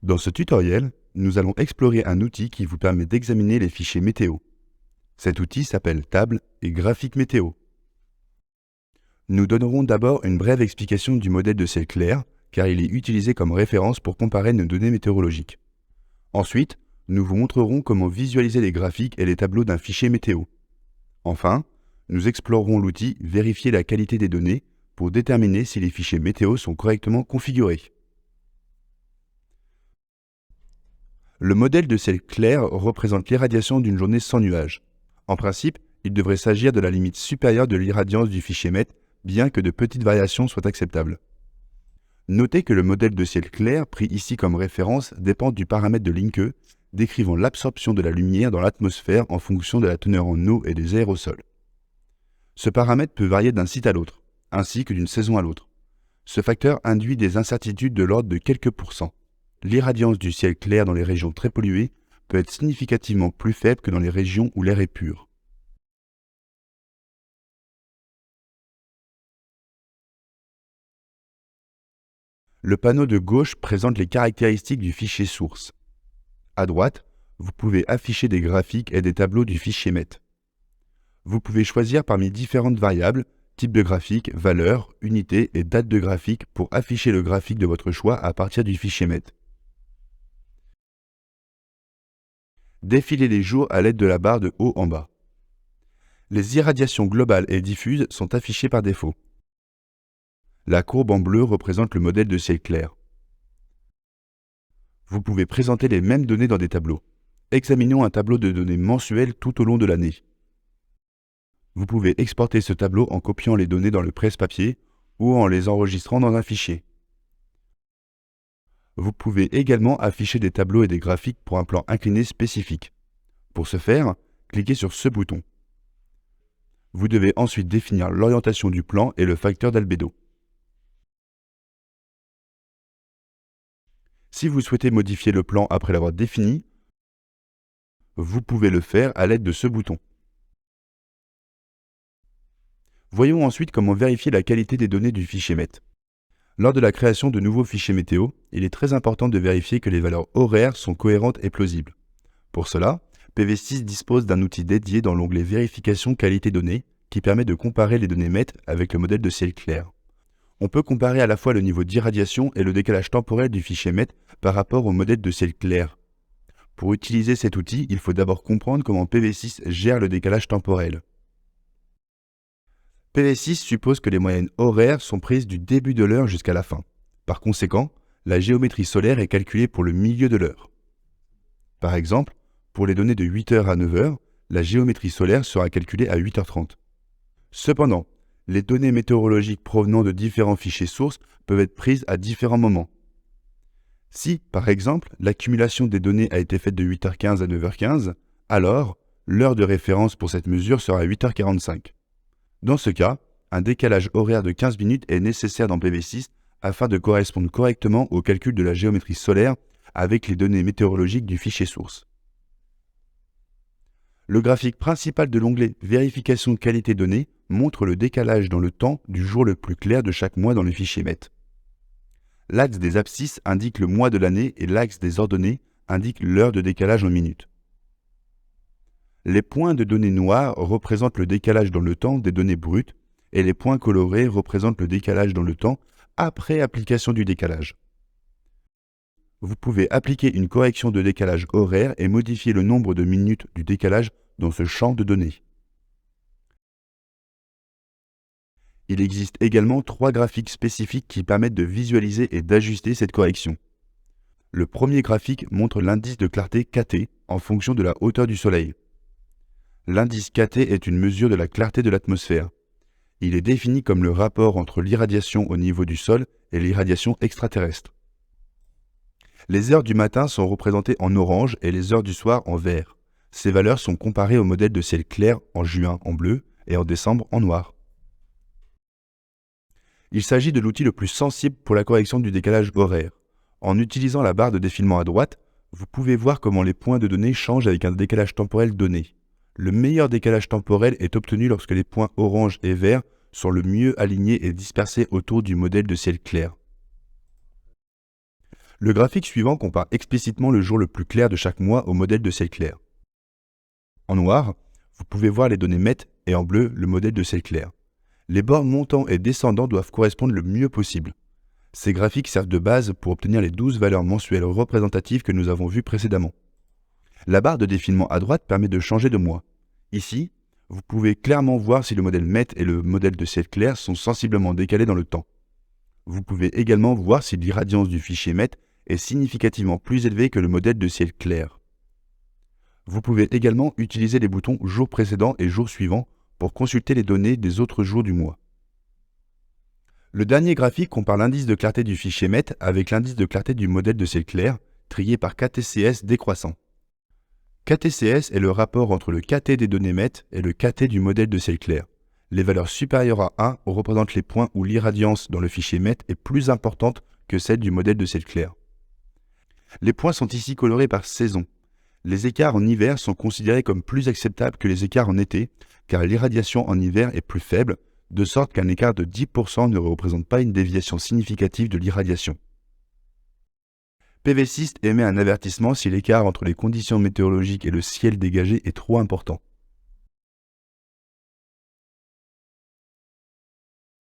Dans ce tutoriel, nous allons explorer un outil qui vous permet d'examiner les fichiers météo. Cet outil s'appelle Table et Graphique météo. Nous donnerons d'abord une brève explication du modèle de ciel clair, car il est utilisé comme référence pour comparer nos données météorologiques. Ensuite, nous vous montrerons comment visualiser les graphiques et les tableaux d'un fichier météo. Enfin, nous explorerons l'outil Vérifier la qualité des données pour déterminer si les fichiers météo sont correctement configurés. Le modèle de ciel clair représente l'irradiation d'une journée sans nuages. En principe, il devrait s'agir de la limite supérieure de l'irradiance du fichier MET, bien que de petites variations soient acceptables. Notez que le modèle de ciel clair, pris ici comme référence, dépend du paramètre de Linke, décrivant l'absorption de la lumière dans l'atmosphère en fonction de la teneur en eau et des aérosols. Ce paramètre peut varier d'un site à l'autre, ainsi que d'une saison à l'autre. Ce facteur induit des incertitudes de l'ordre de quelques pourcents. L'irradiance du ciel clair dans les régions très polluées peut être significativement plus faible que dans les régions où l'air est pur. Le panneau de gauche présente les caractéristiques du fichier source. À droite, vous pouvez afficher des graphiques et des tableaux du fichier MET. Vous pouvez choisir parmi différentes variables, type de graphique, valeur, unité et date de graphique pour afficher le graphique de votre choix à partir du fichier MET. Défilez les jours à l'aide de la barre de haut en bas. Les irradiations globales et diffuses sont affichées par défaut. La courbe en bleu représente le modèle de ciel clair. Vous pouvez présenter les mêmes données dans des tableaux. Examinons un tableau de données mensuelles tout au long de l'année. Vous pouvez exporter ce tableau en copiant les données dans le presse-papier ou en les enregistrant dans un fichier. Vous pouvez également afficher des tableaux et des graphiques pour un plan incliné spécifique. Pour ce faire, cliquez sur ce bouton. Vous devez ensuite définir l'orientation du plan et le facteur d'albédo. Si vous souhaitez modifier le plan après l'avoir défini, vous pouvez le faire à l'aide de ce bouton. Voyons ensuite comment vérifier la qualité des données du fichier MET. Lors de la création de nouveaux fichiers météo, il est très important de vérifier que les valeurs horaires sont cohérentes et plausibles. Pour cela, PV6 dispose d'un outil dédié dans l'onglet Vérification qualité données qui permet de comparer les données MET avec le modèle de ciel clair. On peut comparer à la fois le niveau d'irradiation et le décalage temporel du fichier MET par rapport au modèle de ciel clair. Pour utiliser cet outil, il faut d'abord comprendre comment PV6 gère le décalage temporel. PV6 suppose que les moyennes horaires sont prises du début de l'heure jusqu'à la fin. Par conséquent, la géométrie solaire est calculée pour le milieu de l'heure. Par exemple, pour les données de 8h à 9h, la géométrie solaire sera calculée à 8h30. Cependant, les données météorologiques provenant de différents fichiers sources peuvent être prises à différents moments. Si, par exemple, l'accumulation des données a été faite de 8h15 à 9h15, alors l'heure de référence pour cette mesure sera 8h45. Dans ce cas, un décalage horaire de 15 minutes est nécessaire dans PV6 afin de correspondre correctement au calcul de la géométrie solaire avec les données météorologiques du fichier source. Le graphique principal de l'onglet Vérification qualité données montre le décalage dans le temps du jour le plus clair de chaque mois dans le fichier MET. L'axe des abscisses indique le mois de l'année et l'axe des ordonnées indique l'heure de décalage en minutes. Les points de données noirs représentent le décalage dans le temps des données brutes et les points colorés représentent le décalage dans le temps après application du décalage. Vous pouvez appliquer une correction de décalage horaire et modifier le nombre de minutes du décalage dans ce champ de données. Il existe également 3 graphiques spécifiques qui permettent de visualiser et d'ajuster cette correction. Le premier graphique montre l'indice de clarté KT en fonction de la hauteur du Soleil. L'indice KT est une mesure de la clarté de l'atmosphère. Il est défini comme le rapport entre l'irradiation au niveau du sol et l'irradiation extraterrestre. Les heures du matin sont représentées en orange et les heures du soir en vert. Ces valeurs sont comparées au modèle de ciel clair en juin en bleu et en décembre en noir. Il s'agit de l'outil le plus sensible pour la correction du décalage horaire. En utilisant la barre de défilement à droite, vous pouvez voir comment les points de données changent avec un décalage temporel donné. Le meilleur décalage temporel est obtenu lorsque les points orange et vert sont le mieux alignés et dispersés autour du modèle de ciel clair. Le graphique suivant compare explicitement le jour le plus clair de chaque mois au modèle de ciel clair. En noir, vous pouvez voir les données MET et en bleu, le modèle de ciel clair. Les bords montants et descendants doivent correspondre le mieux possible. Ces graphiques servent de base pour obtenir les 12 valeurs mensuelles représentatives que nous avons vues précédemment. La barre de défilement à droite permet de changer de mois. Ici, vous pouvez clairement voir si le modèle MET et le modèle de ciel clair sont sensiblement décalés dans le temps. Vous pouvez également voir si l'irradiance du fichier MET est significativement plus élevée que le modèle de ciel clair. Vous pouvez également utiliser les boutons jour précédent et jour suivant pour consulter les données des autres jours du mois. Le dernier graphique compare l'indice de clarté du fichier MET avec l'indice de clarté du modèle de ciel clair, trié par KTCS décroissant. KTCS est le rapport entre le KT des données MET et le KT du modèle de ciel clair. Les valeurs supérieures à 1 représentent les points où l'irradiance dans le fichier MET est plus importante que celle du modèle de ciel clair. Les points sont ici colorés par saison. Les écarts en hiver sont considérés comme plus acceptables que les écarts en été, car l'irradiation en hiver est plus faible, de sorte qu'un écart de 10% ne représente pas une déviation significative de l'irradiation. PV-Syst émet un avertissement si l'écart entre les conditions météorologiques et le ciel dégagé est trop important.